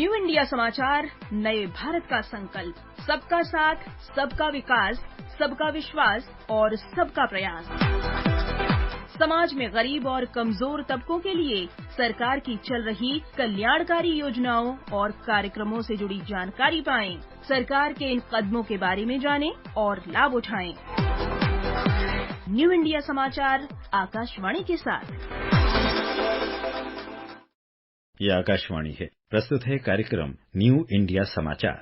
New India समाचार, नए भारत का संकल्प, सबका साथ, सबका विकास, सबका विश्वास और सबका प्रयास। समाज में गरीब और कमजोर तबकों के लिए सरकार की चल रही कल्याणकारी योजनाओं और कार्यक्रमों से जुड़ी जानकारी पाएं। सरकार के इन कदमों के बारे में जानें और लाभ उठाएं। न्यू इंडिया समाचार, आकाशवाणी के साथ। यह आकाशवाणी है। प्रस्तुत है कार्यक्रम न्यू इंडिया समाचार।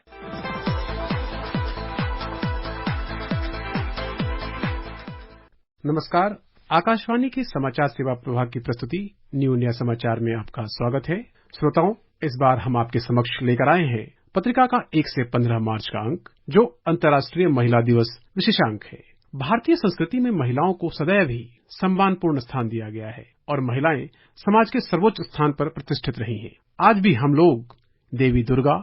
नमस्कार, आकाशवाणी के समाचार सेवा प्रभाग की प्रस्तुति न्यू इंडिया समाचार में आपका स्वागत है। श्रोताओं, इस बार हम आपके समक्ष लेकर आए हैं पत्रिका का 1 से 15 मार्च का अंक, जो अंतर्राष्ट्रीय महिला दिवस विशेषांक है। भारतीय संस्कृति में महिलाओं को सदैव ही सम्मानपूर्ण स्थान दिया गया है और महिलाएं समाज के सर्वोच्च स्थान पर प्रतिष्ठित रही हैं। आज भी हम लोग देवी दुर्गा,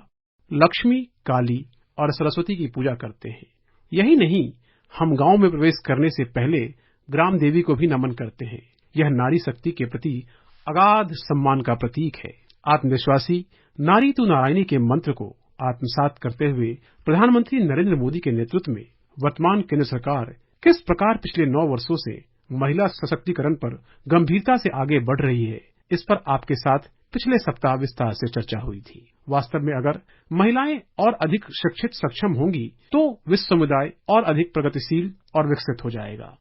लक्ष्मी, काली और सरस्वती की पूजा करते हैं। यही नहीं, हम गांव में प्रवेश करने से पहले ग्राम देवी को भी नमन करते हैं। यह नारी शक्ति के प्रति अगाध सम्मान का प्रतीक है। आत्मविश्वासी नारी तू नारायणी के मंत्र को आत्मसात करते हुए प्रधानमंत्री नरेंद्र मोदी के नेतृत्व में वर्तमान केंद्र सरकार किस प्रकार पिछले 9 वर्षों से महिला सशक्तिकरण पर गंभीरता से आगे बढ़ रही है, इस पर आपके साथ पिछले सप्ताह विस्तार से चर्चा हुई थी। वास्तव में अगर महिलाएं और अधिक शिक्षित सक्षम होंगी तो विश्व समुदाय और अधिक प्रगतिशील और विकसित हो जाएगा।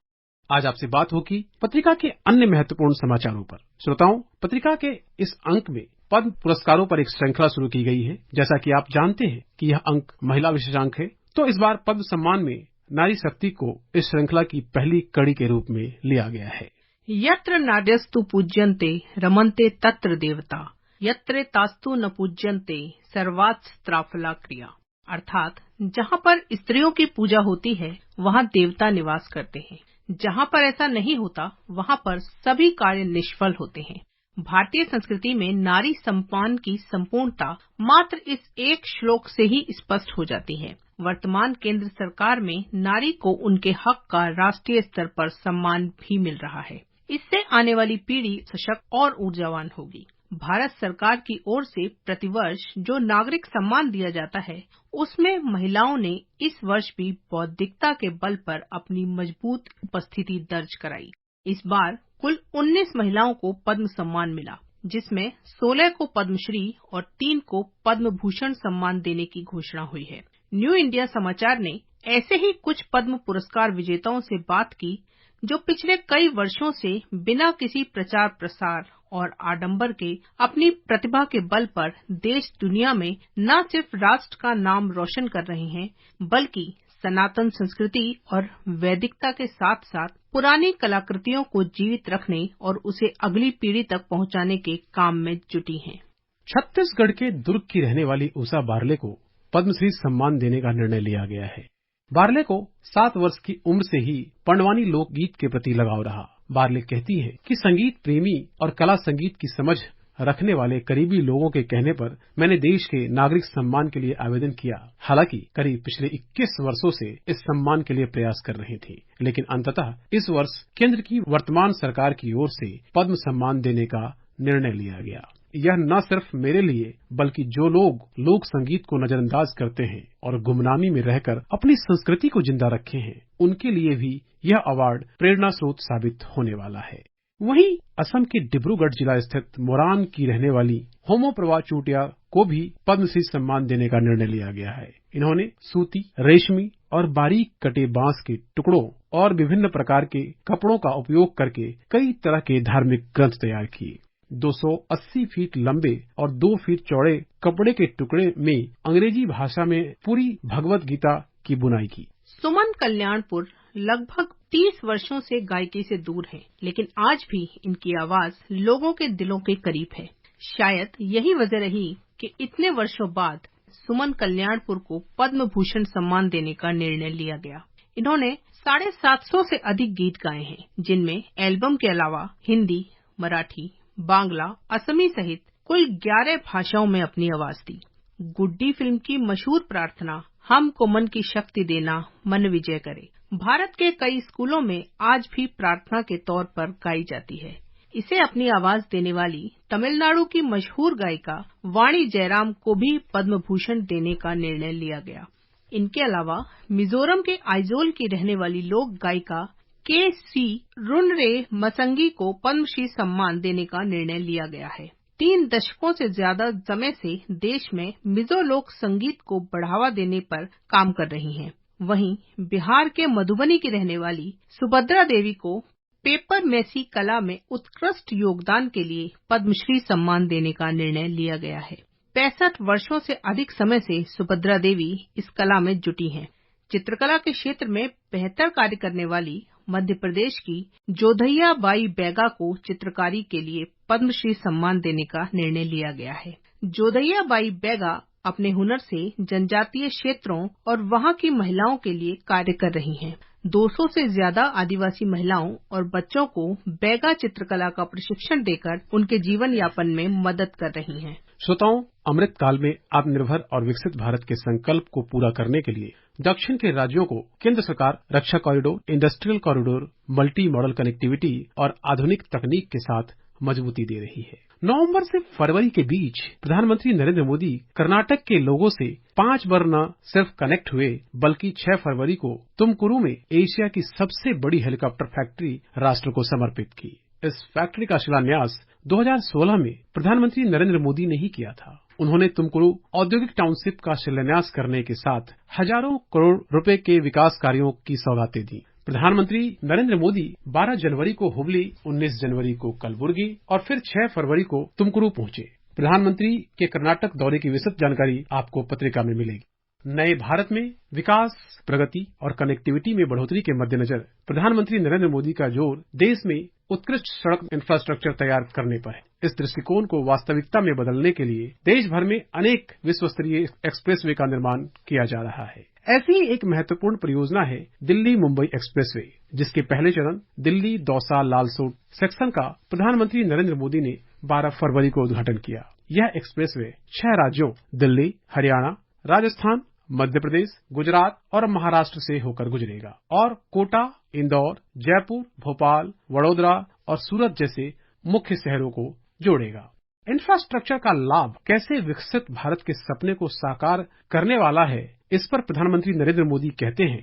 आज आपसे बात होगी पत्रिका के अन्य महत्वपूर्ण समाचारों पर। श्रोताओं, पत्रिका के इस अंक में पद्म पुरस्कारों पर एक श्रृंखला शुरू की गई है। जैसा कि आप जानते हैं कि यह अंक महिला विशेषांक है, तो इस बार पद्म सम्मान में नारी शक्ति को इस श्रृंखला की पहली कड़ी के रूप में लिया गया है। यत्र नार्यस्तु पूज्यन्ते रमन्ते तत्र देवता, यत्र तास्तु न पूज्यन्ते सर्वास्त्राफला क्रिया। अर्थात जहाँ पर स्त्रियों की पूजा होती है वहाँ देवता निवास करते हैं, जहाँ पर ऐसा नहीं होता वहाँ पर सभी कार्य निष्फल होते हैं। भारतीय संस्कृति में नारी सम्मान की संपूर्णता मात्र इस एक श्लोक से ही स्पष्ट हो जाती है। वर्तमान केंद्र सरकार में नारी को उनके हक का राष्ट्रीय स्तर पर सम्मान भी मिल रहा है। इससे आने वाली पीढ़ी सशक्त और ऊर्जावान होगी। भारत सरकार की ओर से प्रतिवर्ष जो नागरिक सम्मान दिया जाता है, उसमें महिलाओं ने इस वर्ष भी बौद्धिकता के बल पर अपनी मजबूत उपस्थिति दर्ज कराई। इस बार कुल 19 महिलाओं को पद्म सम्मान मिला, जिसमें 16 को पद्मश्री और 3 को पद्म भूषण सम्मान देने की घोषणा हुई है। न्यू इंडिया समाचार ने ऐसे ही कुछ पद्म पुरस्कार विजेताओं से बात की, जो पिछले कई वर्षों से बिना किसी प्रचार प्रसार और आडंबर के अपनी प्रतिभा के बल पर देश दुनिया में न सिर्फ राष्ट्र का नाम रोशन कर रहे हैं, बल्कि सनातन संस्कृति और वैदिकता के साथ साथ पुरानी कलाकृतियों को जीवित रखने और उसे अगली पीढ़ी तक पहुंचाने के काम में जुटी हैं। छत्तीसगढ़ के दुर्ग की रहने वाली उषा बारले को पद्मश्री सम्मान देने का निर्णय लिया गया है। बारले को 7 वर्ष की उम्र से ही पंडवानी लोकगीत के प्रति लगाव रहा। बारले कहती है कि संगीत प्रेमी और कला संगीत की समझ रखने वाले करीबी लोगों के कहने पर मैंने देश के नागरिक सम्मान के लिए आवेदन किया। हालांकि करीब पिछले 21 वर्षों से इस सम्मान के लिए प्रयास कर रही थी, लेकिन अंततः इस वर्ष केंद्र की वर्तमान सरकार की ओर से पद्म सम्मान देने का निर्णय लिया गया। यह न सिर्फ मेरे लिए बल्कि जो लोग लोक संगीत को नजरअंदाज करते हैं और गुमनामी में रहकर अपनी संस्कृति को जिंदा रखे हैं, उनके लिए भी यह अवार्ड प्रेरणा स्रोत साबित होने वाला है। वहीं असम के डिब्रूगढ़ जिला स्थित मोरान की रहने वाली होमो प्रभा चूटिया को भी पद्मश्री सम्मान देने का निर्णय लिया गया है। इन्होंने सूती, रेशमी और बारीक कटे बांस के टुकड़ों और विभिन्न प्रकार के कपड़ों का उपयोग करके कई तरह के धार्मिक ग्रंथ तैयार किए। 280 फीट लंबे और 2 फीट चौड़े कपड़े के टुकड़े में अंग्रेजी भाषा में पूरी भगवत गीता की बुनाई की। सुमन कल्याणपुर लगभग 30 वर्षों से गायकी से दूर हैं, लेकिन आज भी इनकी आवाज लोगों के दिलों के करीब है। शायद यही वजह रही कि इतने वर्षों बाद सुमन कल्याणपुर को पद्म भूषण सम्मान देने का निर्णय लिया गया। इन्होंने 750 से अधिक गीत गाए हैं, जिनमें एल्बम के अलावा हिंदी, मराठी, बांग्ला, असमी सहित कुल 11 भाषाओं में अपनी आवाज दी। गुड्डी फिल्म की मशहूर प्रार्थना हमको मन की शक्ति देना, मन विजय करे, भारत के कई स्कूलों में आज भी प्रार्थना के तौर पर गाई जाती है। इसे अपनी आवाज देने वाली तमिलनाडु की मशहूर गायिका वाणी जयराम को भी पद्म भूषण देने का निर्णय लिया गया। इनके अलावा मिजोरम के आइजोल की रहने वाली लोक गायिका के.सी. रुनरे मसंगी को पद्मश्री सम्मान देने का निर्णय लिया गया है। 3 दशकों से ज्यादा समय से देश में मिजो लोक संगीत को बढ़ावा देने पर काम कर रही हैं। वहीं बिहार के मधुबनी की रहने वाली सुभद्रा देवी को पेपर मैसी कला में उत्कृष्ट योगदान के लिए पद्मश्री सम्मान देने का निर्णय लिया गया है। 65 वर्षों से अधिक समय से सुभद्रा देवी इस कला में जुटी हैं। चित्रकला के क्षेत्र में बेहतर कार्य करने वाली मध्य प्रदेश की जोधैया बाई बैगा को चित्रकारी के लिए पद्मश्री सम्मान देने का निर्णय लिया गया है। जोधैया बाई बैगा अपने हुनर से जनजातीय क्षेत्रों और वहां की महिलाओं के लिए कार्य कर रही हैं। 200 से ज्यादा आदिवासी महिलाओं और बच्चों को बैगा चित्रकला का प्रशिक्षण देकर उनके जीवन यापन में मदद कर रही हैं। श्रोताओं, अमृत काल में आत्मनिर्भर और विकसित भारत के संकल्प को पूरा करने के लिए दक्षिण के राज्यों को केंद्र सरकार रक्षा corridor, industrial corridor, multi modal connectivity और आधुनिक तकनीक के साथ मजबूती दे रही है। नवंबर से फरवरी के बीच प्रधानमंत्री नरेंद्र मोदी कर्नाटक के लोगों से 5 बार न सिर्फ कनेक्ट हुए, बल्कि 6 फरवरी को तुमकुरू में एशिया की सबसे बड़ी हेलीकॉप्टर फैक्ट्री राष्ट्र को समर्पित की। इस फैक्ट्री का शिलान्यास 2016 में प्रधानमंत्री नरेंद्र मोदी ने ही किया था। उन्होंने तुमकुरू औद्योगिक टाउनशिप का शिलान्यास करने के साथ हजारों करोड़ रुपए के विकास कार्यों की सौगातें दी। प्रधानमंत्री नरेंद्र मोदी 12 जनवरी को हुबली, 19 जनवरी को कलबुर्गी और फिर 6 फरवरी को तुमकुरू पहुंचे। प्रधानमंत्री के कर्नाटक दौरे की विस्तृत जानकारी आपको पत्रिका में मिलेगी। नए भारत में विकास, प्रगति और कनेक्टिविटी में बढ़ोतरी के मद्देनजर प्रधानमंत्री नरेंद्र मोदी का जोर देश में उत्कृष्ट सड़क इंफ्रास्ट्रक्चर तैयार करने पर है। इस दृष्टिकोण को वास्तविकता में बदलने के लिए देश भर में अनेक विश्वस्तरीय एक्सप्रेसवे का निर्माण किया जा रहा है। ऐसी ही एक महत्वपूर्ण परियोजना है दिल्ली मुंबई एक्सप्रेसवे, जिसके पहले चरण दिल्ली दौसा लालसोट सेक्शन का प्रधानमंत्री नरेंद्र मोदी ने 12 फरवरी को उद्घाटन किया। यह एक्सप्रेसवे 6 राज्यों दिल्ली, हरियाणा, राजस्थान, मध्य प्रदेश, गुजरात और महाराष्ट्र से होकर गुजरेगा और कोटा, इंदौर, जयपुर, भोपाल, वडोदरा और सूरत जैसे मुख्य शहरों को जोड़ेगा। इंफ्रास्ट्रक्चर का लाभ कैसे विकसित भारत के सपने को साकार करने वाला है, इस पर प्रधानमंत्री नरेंद्र मोदी कहते हैं,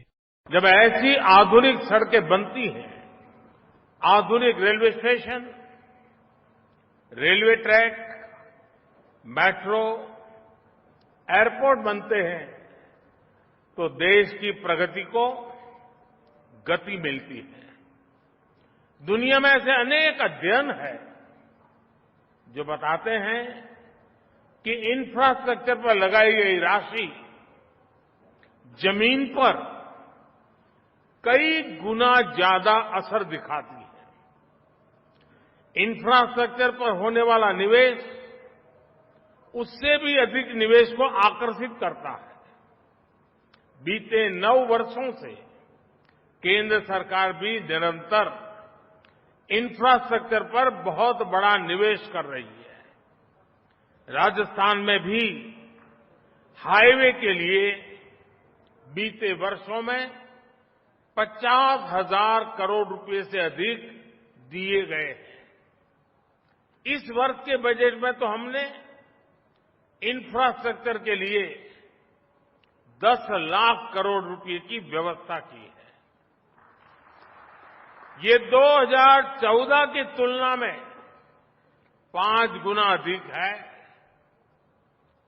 जब ऐसी आधुनिक सड़कें बनती हैं, आधुनिक railway station, railway track, metro, airport बनते हैं, तो देश की प्रगति को गति मिलती है। दुनिया में ऐसे अनेक अध्ययन हैं जो बताते हैं कि इंफ्रास्ट्रक्चर पर लगाई गई राशि जमीन पर कई गुना ज्यादा असर दिखाती है। इंफ्रास्ट्रक्चर पर होने वाला निवेश उससे भी अधिक निवेश को आकर्षित करता है। बीते 9 वर्षों से केंद्र सरकार भी निरंतर इंफ्रास्ट्रक्चर पर बहुत बड़ा निवेश कर रही है। राजस्थान में भी हाईवे के लिए बीते वर्षों में 50,000 करोड़ रुपए से अधिक दिए गए हैं। इस वर्ष के बजट में तो हमने इंफ्रास्ट्रक्चर के लिए 10 लाख करोड़ रुपए की व्यवस्था की है। ये 2014 की तुलना में 5 गुना अधिक है।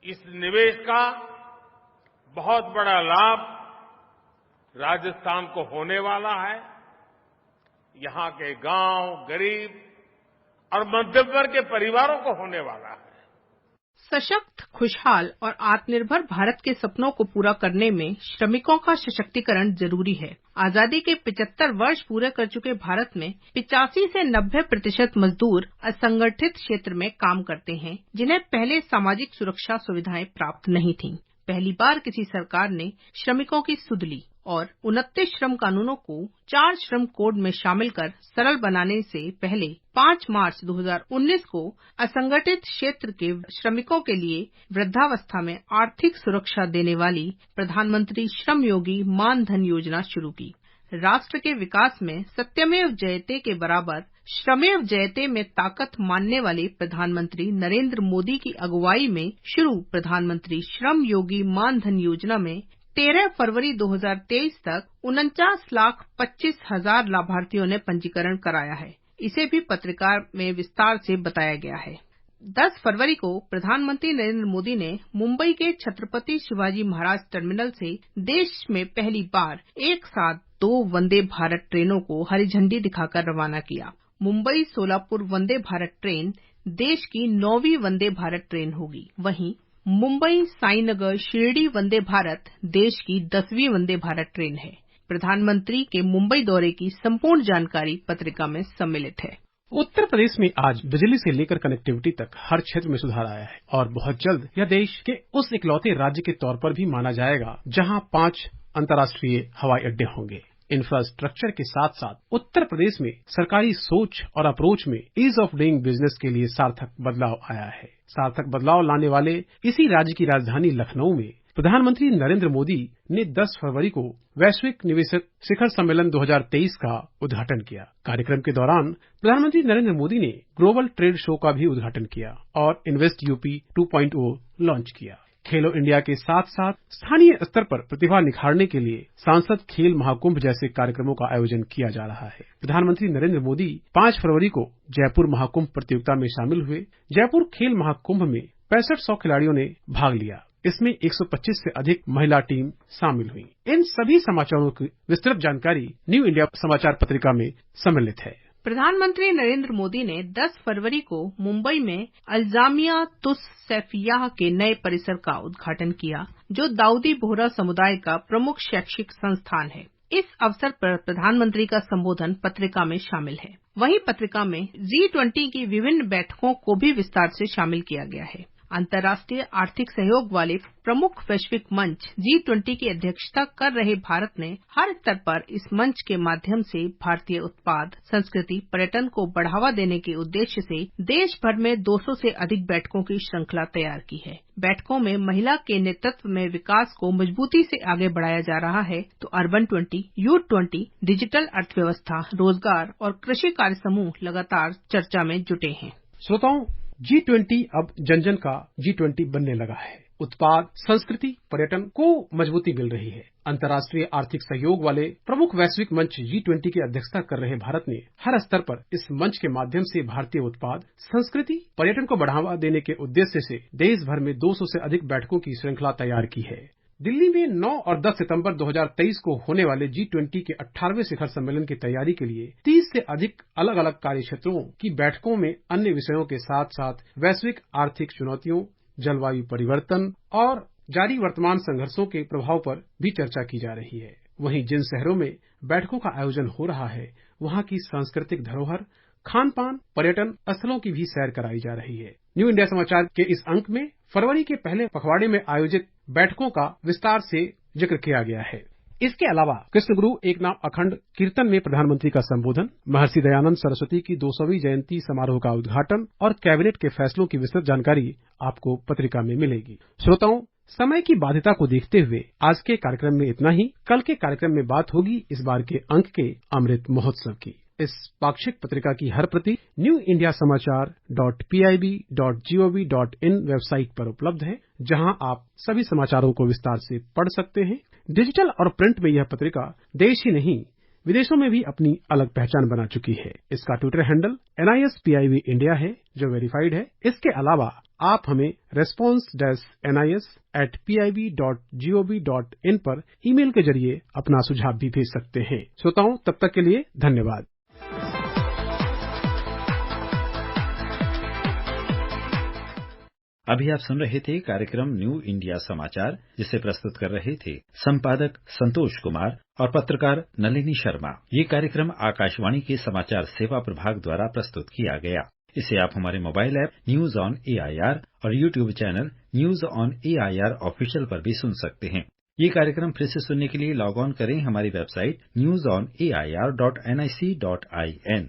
इस निवेश का बहुत बड़ा लाभ राजस्थान को होने वाला है। यहां के गांव, गरीब और मध्यम वर्ग के परिवारों को होने वाला है। सशक्त, खुशहाल और आत्मनिर्भर भारत के सपनों को पूरा करने में श्रमिकों का सशक्तिकरण जरूरी है। आजादी के 75 वर्ष पूरे कर चुके भारत में 85 से 90% मजदूर असंगठित क्षेत्र में काम करते हैं, जिन्हें पहले सामाजिक सुरक्षा सुविधाएं प्राप्त नहीं थीं। पहली बार किसी सरकार ने श्रमिकों की सुध ली और 29 श्रम कानूनों को 4 श्रम कोड में शामिल कर सरल बनाने से पहले 5 मार्च 2019 को असंगठित क्षेत्र के श्रमिकों के लिए वृद्धावस्था में आर्थिक सुरक्षा देने वाली प्रधानमंत्री श्रम योगी मान धन योजना शुरू की। राष्ट्र के विकास में सत्यमेव जयते के बराबर श्रमेव जयते में ताकत मानने वाले प्रधानमंत्री नरेंद्र मोदी की अगुवाई में शुरू प्रधानमंत्री श्रम योगी मानधन योजना में 13 फरवरी 2023 तक 49,25,000 लाभार्थियों ने पंजीकरण कराया है। इसे भी पत्रिका में विस्तार से बताया गया है। 10 फरवरी को प्रधानमंत्री नरेंद्र मोदी ने मुंबई के छत्रपति शिवाजी महाराज टर्मिनल से देश में पहली बार एक साथ 2 वंदे भारत ट्रेनों को हरी झंडी दिखाकर रवाना किया। मुंबई सोलापुर वंदे भारत ट्रेन देश की 9वीं वंदे भारत ट्रेन होगी। वहीं मुंबई साईनगर शिरडी वंदे भारत देश की 10वीं वंदे भारत ट्रेन है। प्रधानमंत्री के मुंबई दौरे की संपूर्ण जानकारी पत्रिका में सम्मिलित है। उत्तर प्रदेश में आज बिजली से लेकर कनेक्टिविटी तक हर क्षेत्र में सुधार आया है और बहुत जल्द यह देश के उस इकलौते राज्य के तौर पर भी माना जाएगा जहां 5 अंतर्राष्ट्रीय हवाई अड्डे होंगे। इंफ्रास्ट्रक्चर के साथ साथ उत्तर प्रदेश में सरकारी सोच और अप्रोच में ईज ऑफ डूइंग बिजनेस के लिए सार्थक बदलाव आया है। सार्थक बदलाव लाने वाले इसी राज्य की राजधानी लखनऊ में प्रधानमंत्री नरेंद्र मोदी ने 10 फरवरी को वैश्विक निवेशक शिखर सम्मेलन 2023 का उद्घाटन किया। कार्यक्रम के दौरान प्रधानमंत्री नरेंद्र मोदी ने ग्लोबल ट्रेड शो का भी उद्घाटन किया और इन्वेस्ट यूपी 2.0 लॉन्च किया। खेलो इंडिया के साथ साथ स्थानीय स्तर पर प्रतिभा निखारने के लिए सांसद खेल महाकुंभ जैसे कार्यक्रमों का आयोजन किया जा रहा है। प्रधानमंत्री नरेंद्र मोदी 5 फरवरी को जयपुर महाकुंभ प्रतियोगिता में शामिल हुए। जयपुर खेल महाकुंभ में 6500 खिलाड़ियों ने भाग लिया। इसमें 125 से अधिक महिला टीम शामिल हुई। इन सभी समाचारों की विस्तृत जानकारी न्यू इंडिया समाचार पत्रिका में सम्मिलित है। प्रधानमंत्री नरेंद्र मोदी ने 10 फरवरी को मुंबई में अल्जामिया तुस सैफियाह के नए परिसर का उद्घाटन किया, जो दाऊदी बोहरा समुदाय का प्रमुख शैक्षिक संस्थान है। इस अवसर पर प्रधानमंत्री का संबोधन पत्रिका में शामिल है। वहीं पत्रिका में G20 की विभिन्न बैठकों को भी विस्तार से शामिल किया गया है। अंतर्राष्ट्रीय आर्थिक सहयोग वाले प्रमुख वैश्विक मंच G20 की अध्यक्षता कर रहे भारत ने हर स्तर पर इस मंच के माध्यम से भारतीय उत्पाद, संस्कृति, पर्यटन को बढ़ावा देने के उद्देश्य से देश भर में 200 से अधिक बैठकों की श्रृंखला तैयार की है। बैठकों में महिला के नेतृत्व में विकास को मजबूती से आगे बढ़ाया जा रहा है, तो अर्बन 20, यूथ 20, डिजिटल अर्थव्यवस्था, रोजगार और कृषि कार्य समूह लगातार चर्चा में जुटे हैं। श्रोताओं, G20 अब जन जन का G20 बनने लगा है। उत्पाद, संस्कृति, पर्यटन को मजबूती मिल रही है। अंतर्राष्ट्रीय आर्थिक सहयोग वाले प्रमुख वैश्विक मंच G20 की अध्यक्षता कर रहे भारत ने हर स्तर पर इस मंच के माध्यम से भारतीय उत्पाद, संस्कृति, पर्यटन को बढ़ावा देने के उद्देश्य से देश भर में 200 से अधिक बैठकों की श्रृंखला तैयार की है। दिल्ली में 9 और 10 सितंबर 2023 को होने वाले G20 के 18वें शिखर सम्मेलन की तैयारी के लिए 30 से अधिक अलग अलग कार्य क्षेत्रों की बैठकों में अन्य विषयों के साथ साथ वैश्विक आर्थिक चुनौतियों, जलवायु परिवर्तन और जारी वर्तमान संघर्षों के प्रभाव पर भी चर्चा की जा रही है। वहीं जिन शहरों में बैठकों का आयोजन हो रहा है, वहां की सांस्कृतिक धरोहर, खान पान, पर्यटन स्थलों की भी सैर कराई जा रही है। न्यू इंडिया समाचार के इस अंक में फरवरी के पहले पखवाड़े में आयोजित बैठकों का विस्तार से जिक्र किया गया है। इसके अलावा कृष्ण गुरु एक नाम अखंड कीर्तन में प्रधानमंत्री का संबोधन, महर्षि दयानंद सरस्वती की 200वीं जयंती समारोह का उद्घाटन और कैबिनेट के फैसलों की विस्तृत जानकारी आपको पत्रिका में मिलेगी। श्रोताओं, समय की बाध्यता को देखते हुए आज के कार्यक्रम में इतना ही। कल के कार्यक्रम में बात होगी इस बार के अंक के अमृत महोत्सव की। इस पाक्षिक पत्रिका की हर प्रति न्यू इंडिया समाचार.pib.gov.in वेबसाइट पर उपलब्ध है, जहां आप सभी समाचारों को विस्तार से पढ़ सकते हैं। डिजिटल और प्रिंट में यह पत्रिका देश ही नहीं विदेशों में भी अपनी अलग पहचान बना चुकी है। इसका ट्विटर हैंडल NISPIB इंडिया है, जो वेरीफाइड है। इसके अलावा आप हमें response-nis@pib.gov.in पर ईमेल के जरिए अपना सुझाव भी भेज सकते हैं। श्रोताओं, तब तक के लिए धन्यवाद। अभी आप सुन रहे थे कार्यक्रम न्यू इंडिया समाचार, जिसे प्रस्तुत कर रहे थे संपादक संतोष कुमार और पत्रकार नलिनी शर्मा। ये कार्यक्रम आकाशवाणी के समाचार सेवा प्रभाग द्वारा प्रस्तुत किया गया। इसे आप हमारे mobile app news on AIR और YouTube channel news on AIR official पर भी सुन सकते हैं। ये कार्यक्रम फिर से सुनने के लिए लॉग ऑन करें हमारी वेबसाइट newsonair.nic.in।